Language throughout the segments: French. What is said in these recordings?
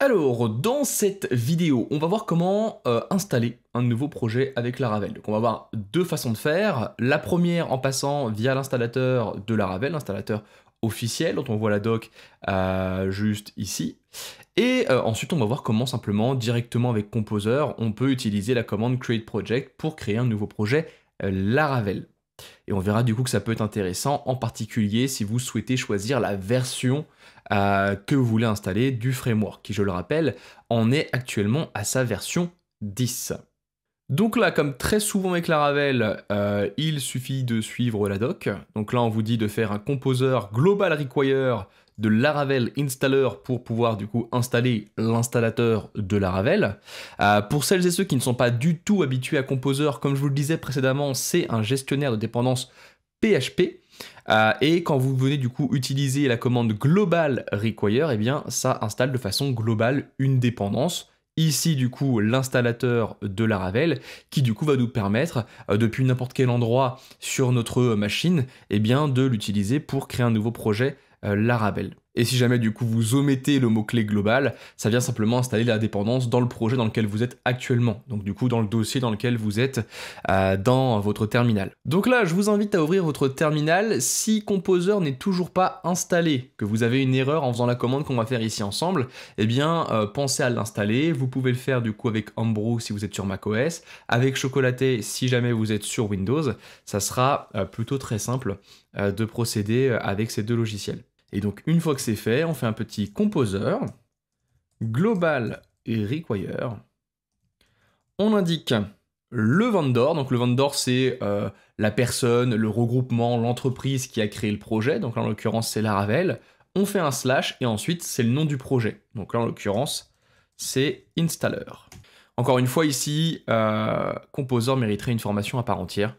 Alors, dans cette vidéo, on va voir comment installer un nouveau projet avec Laravel. Donc on va voir deux façons de faire. La première en passant via l'installateur de Laravel, l'installateur officiel dont on voit la doc juste ici. Et ensuite, on va voir comment simplement, directement avec Composer, on peut utiliser la commande create project pour créer un nouveau projet Laravel. Et on verra du coup que ça peut être intéressant, en particulier si vous souhaitez choisir la version que vous voulez installer du framework, qui je le rappelle, en est actuellement à sa version 10. Donc là, comme très souvent avec Laravel, il suffit de suivre la doc. Donc là, on vous dit de faire un composer global require de Laravel installer pour pouvoir du coup installer l'installateur de Laravel. Pour celles et ceux qui ne sont pas du tout habitués à Composer, comme je vous le disais précédemment, c'est un gestionnaire de dépendance PHP. Et quand vous venez du coup utiliser la commande global require, eh bien ça installe de façon globale une dépendance. Ici du coup l'installateur de Laravel qui du coup va nous permettre depuis n'importe quel endroit sur notre machine eh bien, de l'utiliser pour créer un nouveau projet Laravel. Et si jamais du coup vous omettez le mot-clé global, ça vient simplement installer la dépendance dans le projet dans lequel vous êtes actuellement. Donc du coup dans le dossier dans lequel vous êtes dans votre terminal. Donc là je vous invite à ouvrir votre terminal. Si Composer n'est toujours pas installé, que vous avez une erreur en faisant la commande qu'on va faire ici ensemble, eh bien pensez à l'installer. Vous pouvez le faire du coup avec Homebrew si vous êtes sur macOS, avec Chocolaté si jamais vous êtes sur Windows. Ça sera plutôt très simple de procéder avec ces deux logiciels. Et donc une fois que c'est fait, on fait un petit composer, global et require. On indique le vendor, donc le vendor c'est la personne, le regroupement, l'entreprise qui a créé le projet, donc là en l'occurrence c'est Laravel. On fait un slash et ensuite c'est le nom du projet, donc là en l'occurrence c'est installer. Encore une fois ici, Composer mériterait une formation à part entière.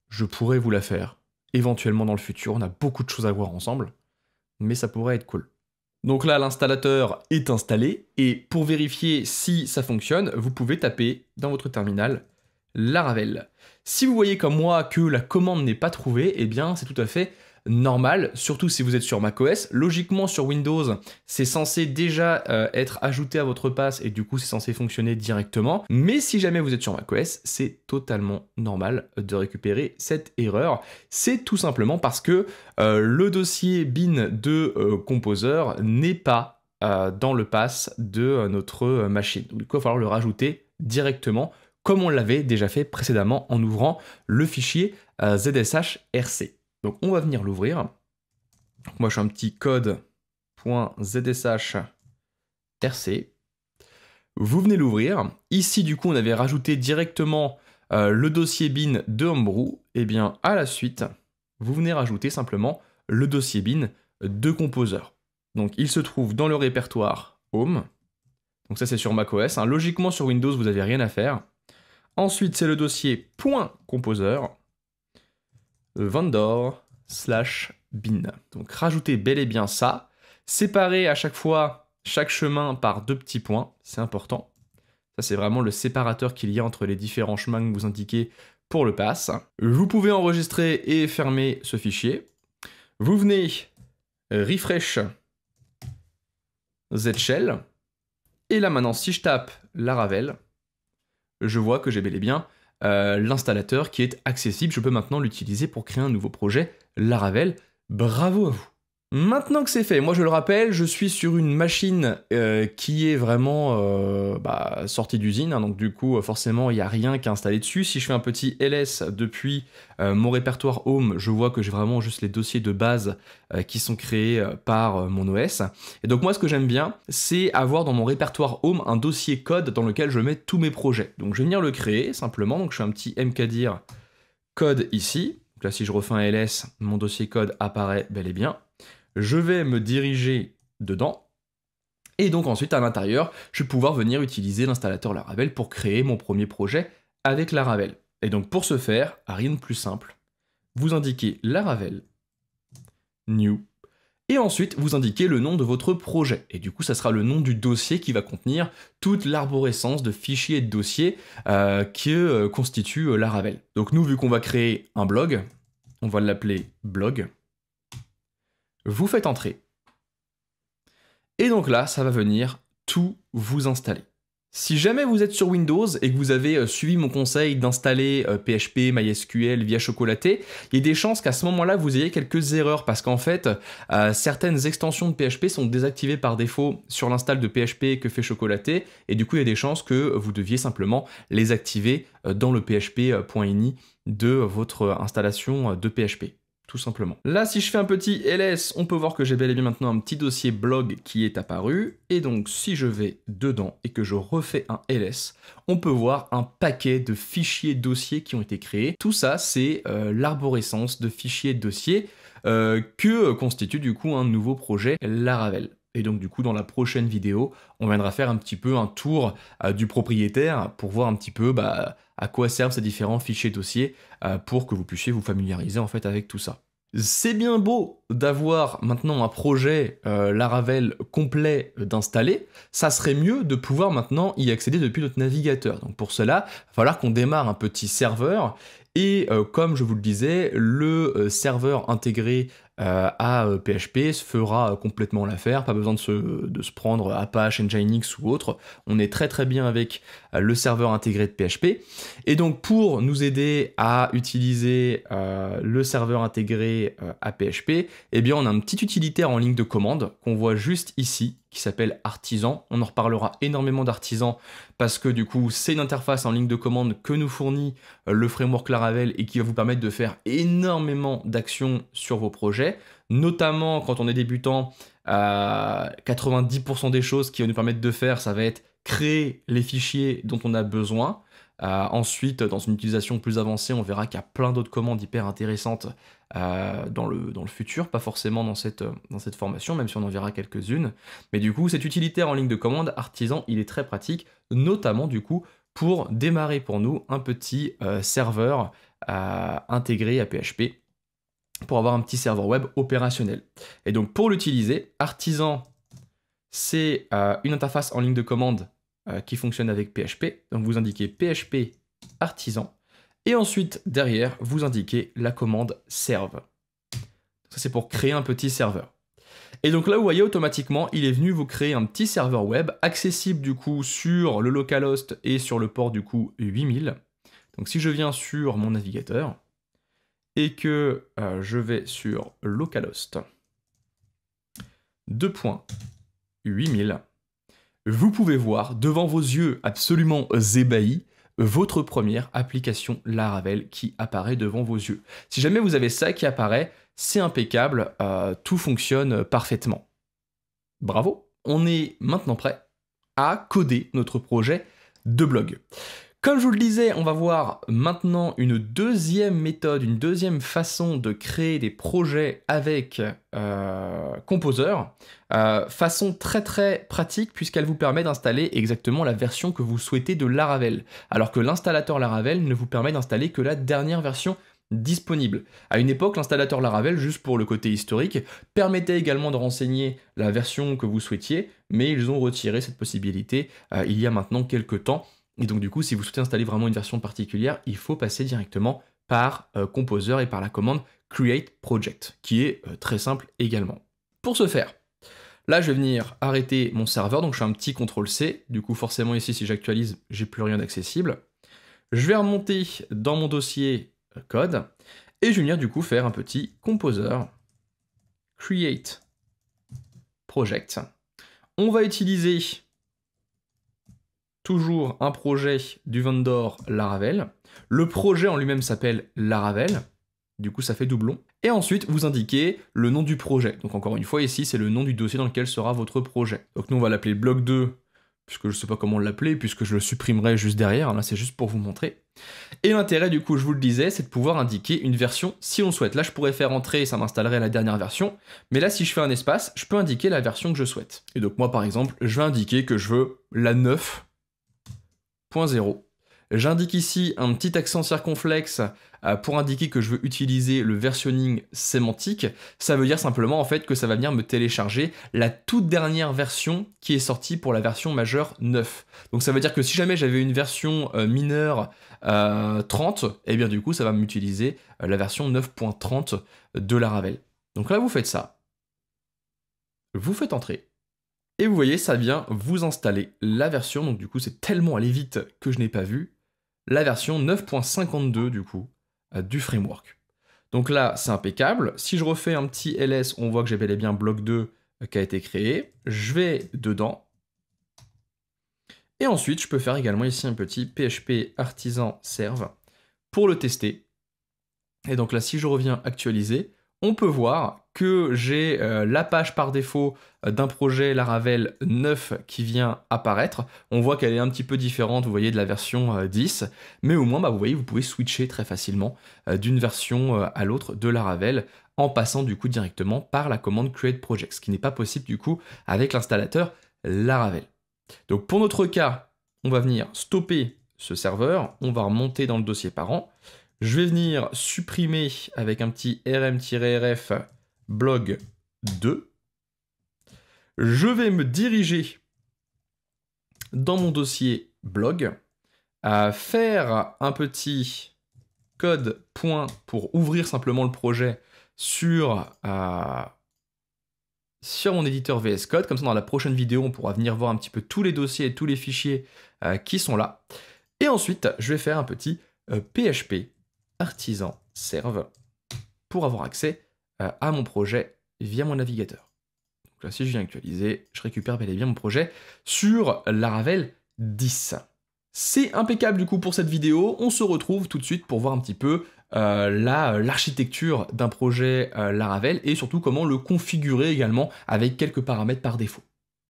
Je pourrais vous la faire. Éventuellement dans le futur, on a beaucoup de choses à voir ensemble, mais ça pourrait être cool. Donc là, l'installateur est installé, et pour vérifier si ça fonctionne, vous pouvez taper dans votre terminal Laravel. Si vous voyez comme moi que la commande n'est pas trouvée, eh bien c'est tout à fait normal, surtout si vous êtes sur macOS. Logiquement sur Windows, c'est censé déjà être ajouté à votre pass et du coup c'est censé fonctionner directement. Mais si jamais vous êtes sur macOS, c'est totalement normal de récupérer cette erreur. C'est tout simplement parce que le dossier bin de Composer n'est pas dans le pass de notre machine. Donc, du coup, il va falloir le rajouter directement comme on l'avait déjà fait précédemment en ouvrant le fichier ZSH-RC. Donc on va venir l'ouvrir. Moi je fais un petit code.zsh-rc. Vous venez l'ouvrir. Ici du coup on avait rajouté directement le dossier bin de Homebrew. Et bien à la suite, vous venez rajouter simplement le dossier bin de Composer. Donc il se trouve dans le répertoire Home. Donc ça c'est sur macOS. Hein. Logiquement sur Windows vous n'avez rien à faire. Ensuite, c'est le dossier .composer vendor/bin. Donc, rajoutez bel et bien ça. Séparez à chaque fois chaque chemin par deux petits points. C'est important. Ça, c'est vraiment le séparateur qu'il y a entre les différents chemins que vous indiquez pour le pass. Vous pouvez enregistrer et fermer ce fichier. Vous venez refresh zshell. Et là, maintenant, si je tape Laravel, je vois que j'ai bel et bien l'installateur qui est accessible. Je peux maintenant l'utiliser pour créer un nouveau projet Laravel. Bravo à vous. Maintenant que c'est fait, moi je le rappelle, je suis sur une machine qui est vraiment sortie d'usine, hein, donc du coup forcément il n'y a rien qui est installé dessus. Si je fais un petit ls depuis mon répertoire Home, je vois que j'ai vraiment juste les dossiers de base qui sont créés par mon OS. Et donc moi ce que j'aime bien, c'est avoir dans mon répertoire Home un dossier code dans lequel je mets tous mes projets. Donc je vais venir le créer simplement, donc je fais un petit mkdir code ici. Donc là si je refais un ls, mon dossier code apparaît bel et bien. Je vais me diriger dedans, et donc ensuite à l'intérieur, je vais pouvoir venir utiliser l'installateur Laravel pour créer mon premier projet avec Laravel. Et donc pour ce faire, rien de plus simple, vous indiquez Laravel, new, et ensuite vous indiquez le nom de votre projet. Et du coup, ça sera le nom du dossier qui va contenir toute l'arborescence de fichiers et de dossiers que constitue Laravel. Donc nous, vu qu'on va créer un blog, on va l'appeler blog. Vous faites entrer. Et donc là, ça va venir tout vous installer. Si jamais vous êtes sur Windows et que vous avez suivi mon conseil d'installer PHP, MySQL via Chocolaté, il y a des chances qu'à ce moment-là, vous ayez quelques erreurs parce qu'en fait, certaines extensions de PHP sont désactivées par défaut sur l'install de PHP que fait Chocolaté, et du coup, il y a des chances que vous deviez simplement les activer dans le php.ini de votre installation de PHP. Tout simplement. Là, si je fais un petit ls, on peut voir que j'ai bel et bien maintenant un petit dossier blog qui est apparu. Et donc, si je vais dedans et que je refais un ls, on peut voir un paquet de fichiers dossiers qui ont été créés. Tout ça, c'est l'arborescence de fichiers dossiers que constitue du coup un nouveau projet Laravel. Et donc du coup, dans la prochaine vidéo, on viendra faire un petit peu un tour du propriétaire pour voir un petit peu à quoi servent ces différents fichiers dossiers pour que vous puissiez vous familiariser en fait avec tout ça. C'est bien beau d'avoir maintenant un projet Laravel complet d'installer, ça serait mieux de pouvoir maintenant y accéder depuis notre navigateur. Donc pour cela, il va falloir qu'on démarre un petit serveur et comme je vous le disais, le serveur intégré à PHP se fera complètement l'affaire, pas besoin de se prendre Apache, Nginx ou autre, on est très bien avec le serveur intégré de PHP, et donc pour nous aider à utiliser le serveur intégré à PHP, eh bien on a un petit utilitaire en ligne de commande qu'on voit juste ici, qui s'appelle Artisan. On en reparlera énormément d'Artisan parce que du coup c'est une interface en ligne de commande que nous fournit le framework Laravel et qui va vous permettre de faire énormément d'actions sur vos projets, notamment quand on est débutant. 90% des choses qui vont nous permettre de faire, ça va être créer les fichiers dont on a besoin. Ensuite, dans une utilisation plus avancée, on verra qu'il y a plein d'autres commandes hyper intéressantes dans le futur, pas forcément dans cette formation, même si on en verra quelques-unes. Mais du coup, cet utilitaire en ligne de commande, Artisan, il est très pratique, notamment du coup, pour démarrer pour nous un petit serveur intégré à PHP, pour avoir un petit serveur web opérationnel. Et donc, pour l'utiliser, Artisan, c'est une interface en ligne de commande qui fonctionne avec PHP. Donc vous indiquez PHP Artisan. Et ensuite, derrière, vous indiquez la commande serve. Ça, c'est pour créer un petit serveur. Et donc là, vous voyez, automatiquement, il est venu vous créer un petit serveur web, accessible du coup sur le localhost et sur le port du coup 8000. Donc si je viens sur mon navigateur et que je vais sur localhost 2.8000, vous pouvez voir devant vos yeux absolument ébahis votre première application Laravel qui apparaît devant vos yeux. Si jamais vous avez ça qui apparaît, c'est impeccable, tout fonctionne parfaitement. Bravo! On est maintenant prêt à coder notre projet de blog. Comme je vous le disais, on va voir maintenant une deuxième méthode, une deuxième façon de créer des projets avec Composer, façon très pratique puisqu'elle vous permet d'installer exactement la version que vous souhaitez de Laravel, alors que l'installateur Laravel ne vous permet d'installer que la dernière version disponible. À une époque, l'installateur Laravel, juste pour le côté historique, permettait également de renseigner la version que vous souhaitiez, mais ils ont retiré cette possibilité il y a maintenant quelques temps. Et donc du coup, si vous souhaitez installer vraiment une version particulière, il faut passer directement par Composer et par la commande Create Project, qui est très simple également. Pour ce faire, là je vais venir arrêter mon serveur, donc je fais un petit CTRL-C, du coup forcément ici si j'actualise, j'ai plus rien d'accessible. Je vais remonter dans mon dossier code, et je vais venir du coup faire un petit Composer Create Project. On va utiliser toujours un projet du vendor Laravel. Le projet en lui-même s'appelle Laravel, du coup ça fait doublon. Et ensuite vous indiquez le nom du projet. Donc encore une fois ici c'est le nom du dossier dans lequel sera votre projet. Donc nous on va l'appeler bloc 2, puisque je ne sais pas comment l'appeler, puisque je le supprimerai juste derrière, là c'est juste pour vous montrer. Et l'intérêt du coup, je vous le disais, c'est de pouvoir indiquer une version si on le souhaite. Là je pourrais faire entrer et ça m'installerait la dernière version, mais là si je fais un espace, je peux indiquer la version que je souhaite. Et donc moi par exemple, je vais indiquer que je veux la 9.0. J'indique ici un petit accent circonflexe pour indiquer que je veux utiliser le versionning sémantique. Ça veut dire simplement en fait que ça va venir me télécharger la toute dernière version qui est sortie pour la version majeure 9. Donc ça veut dire que si jamais j'avais une version mineure 30, et bien du coup ça va m'utiliser la version 9.30 de Laravel. Donc là vous faites ça, vous faites entrer, Et vous voyez, ça vient vous installer la version, donc du coup c'est tellement allé vite que je n'ai pas vu, la version 9.52 du coup du framework. Donc là, c'est impeccable. Si je refais un petit ls, on voit que j'ai bel et bien bloc 2 qui a été créé. Je vais dedans. Et ensuite, je peux faire également ici un petit PHP artisan serve pour le tester. Et donc là, si je reviens actualiser, on peut voir que j'ai la page par défaut d'un projet Laravel 9 qui vient apparaître. On voit qu'elle est un petit peu différente, vous voyez, de la version 10, mais au moins, bah, vous voyez, vous pouvez switcher très facilement d'une version à l'autre de Laravel en passant du coup directement par la commande create project, ce qui n'est pas possible du coup avec l'installateur Laravel. Donc pour notre cas, on va venir stopper ce serveur, on va remonter dans le dossier parent. Je vais venir supprimer avec un petit rm-rf blog 2. Je vais me diriger dans mon dossier blog, faire un petit code point pour ouvrir simplement le projet sur mon éditeur VS Code. Comme ça, dans la prochaine vidéo, on pourra venir voir un petit peu tous les dossiers et tous les fichiers qui sont là. Et ensuite, je vais faire un petit PHP artisan serve pour avoir accès à mon projet via mon navigateur. Donc là, si je viens actualiser, je récupère bel et bien mon projet sur Laravel 10. C'est impeccable du coup pour cette vidéo. On se retrouve tout de suite pour voir un petit peu l'architecture d'un projet Laravel et surtout comment le configurer également avec quelques paramètres par défaut.